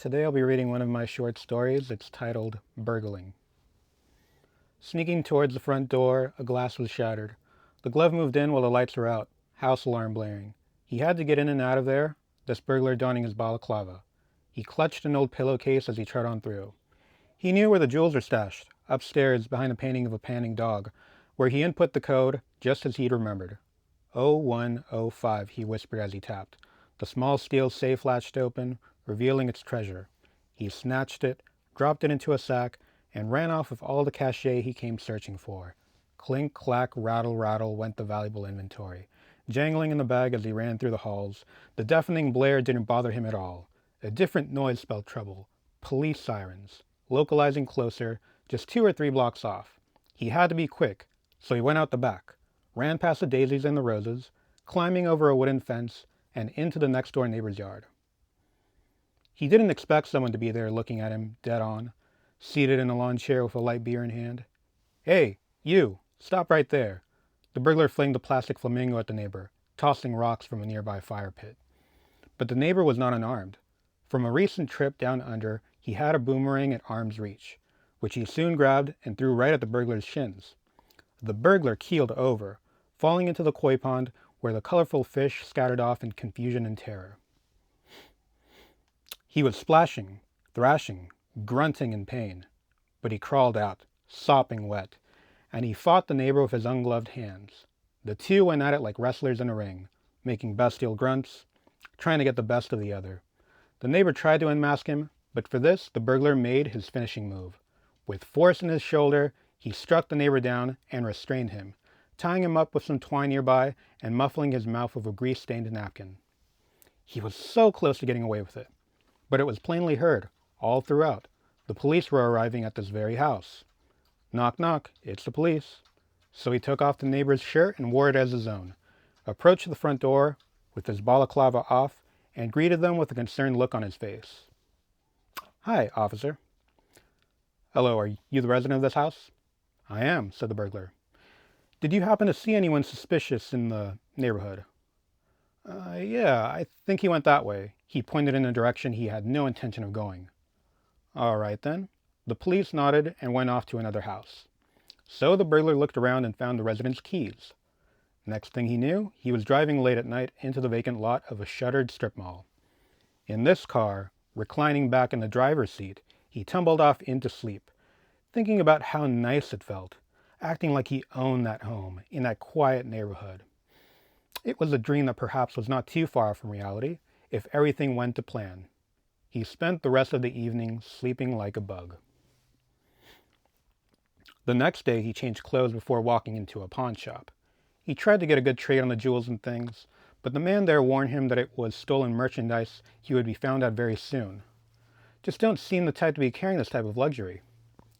Today I'll be reading one of my short stories. It's titled Burgling. Sneaking towards the front door, a glass was shattered. The glove moved in while the lights were out, house alarm blaring. He had to get in and out of there, this burglar donning his balaclava. He clutched an old pillowcase as he trod on through. He knew where the jewels were stashed, upstairs behind the painting of a panting dog, where he input the code just as he'd remembered. 0105, he whispered as he tapped. The small steel safe latched open, revealing its treasure. He snatched it, dropped it into a sack, and ran off with all the cachet he came searching for. Clink, clack, rattle, rattle went the valuable inventory, jangling in the bag as he ran through the halls. The deafening blare didn't bother him at all. A different noise spelled trouble. Police sirens, localizing closer, just 2 or 3 blocks off. He had to be quick, so he went out the back, ran past the daisies and the roses, climbing over a wooden fence, and into the next door neighbor's yard. He didn't expect someone to be there looking at him dead on, seated in a lawn chair with a light beer in hand. Hey, you, stop right there. The burglar flinged the plastic flamingo at the neighbor, tossing rocks from a nearby fire pit. But the neighbor was not unarmed. From a recent trip down under, he had a boomerang at arm's reach, which he soon grabbed and threw right at the burglar's shins. The burglar keeled over, falling into the koi pond where the colorful fish scattered off in confusion and terror. He was splashing, thrashing, grunting in pain, but he crawled out, sopping wet, and he fought the neighbor with his ungloved hands. The two went at it like wrestlers in a ring, making bestial grunts, trying to get the best of the other. The neighbor tried to unmask him, but for this the burglar made his finishing move. With force in his shoulder, he struck the neighbor down and restrained him, tying him up with some twine nearby and muffling his mouth with a grease-stained napkin. He was so close to getting away with it, but it was plainly heard, all throughout. The police were arriving at this very house. Knock, knock, it's the police. So he took off the neighbor's shirt and wore it as his own, approached the front door with his balaclava off, and greeted them with a concerned look on his face. Hi, officer. Hello, are you the resident of this house? I am, said the burglar. Did you happen to see anyone suspicious in the neighborhood? Yeah, I think he went that way. He pointed in a direction he had no intention of going. All right, then. The police nodded and went off to another house. So the burglar looked around and found the resident's keys. Next thing he knew, he was driving late at night into the vacant lot of a shuttered strip mall. In this car, reclining back in the driver's seat, he tumbled off into sleep, thinking about how nice it felt, acting like he owned that home in that quiet neighborhood. It was a dream that perhaps was not too far from reality, if everything went to plan. He spent the rest of the evening sleeping like a bug. The next day he changed clothes before walking into a pawn shop. He tried to get a good trade on the jewels and things, but the man there warned him that it was stolen merchandise he would be found out very soon. Just don't seem the type to be carrying this type of luxury.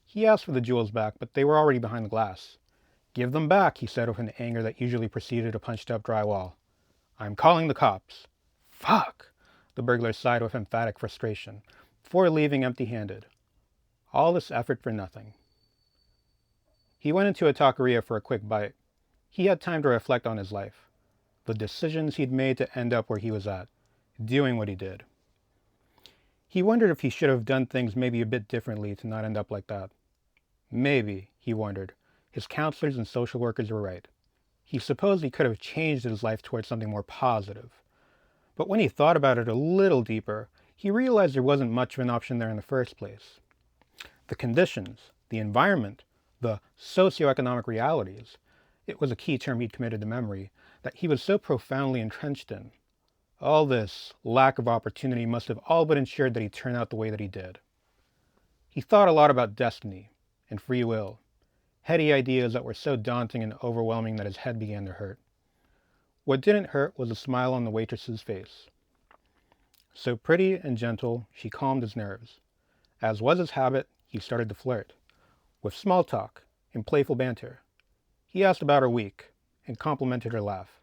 He asked for the jewels back, but they were already behind the glass. Give them back, he said with an anger that usually preceded a punched-up drywall. I'm calling the cops. Fuck, the burglar sighed with emphatic frustration, before leaving empty-handed. All this effort for nothing. He went into a taqueria for a quick bite. He had time to reflect on his life, the decisions he'd made to end up where he was at, doing what he did. He wondered if he should have done things maybe a bit differently to not end up like that. Maybe, he wondered, his counselors and social workers were right. He supposed he could have changed his life towards something more positive. But when he thought about it a little deeper, he realized there wasn't much of an option there in the first place. The conditions, the environment, the socioeconomic realities, it was a key term he'd committed to memory, that he was so profoundly entrenched in. All this lack of opportunity must have all but ensured that he turned out the way that he did. He thought a lot about destiny and free will, heady ideas that were so daunting and overwhelming that his head began to hurt. What didn't hurt was a smile on the waitress's face. So pretty and gentle, she calmed his nerves. As was his habit, he started to flirt, with small talk and playful banter. He asked about her week and complimented her laugh.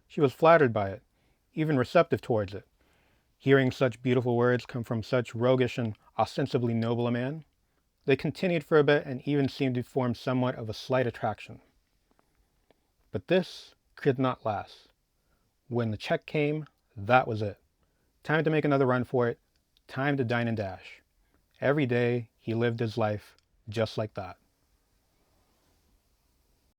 She was flattered by it, even receptive towards it. Hearing such beautiful words come from such roguish and ostensibly noble a man, they continued for a bit and even seemed to form somewhat of a slight attraction. But this could not last. When the check came, that was it. Time to make another run for it, Time to dine and dash. Every day he lived his life just like that.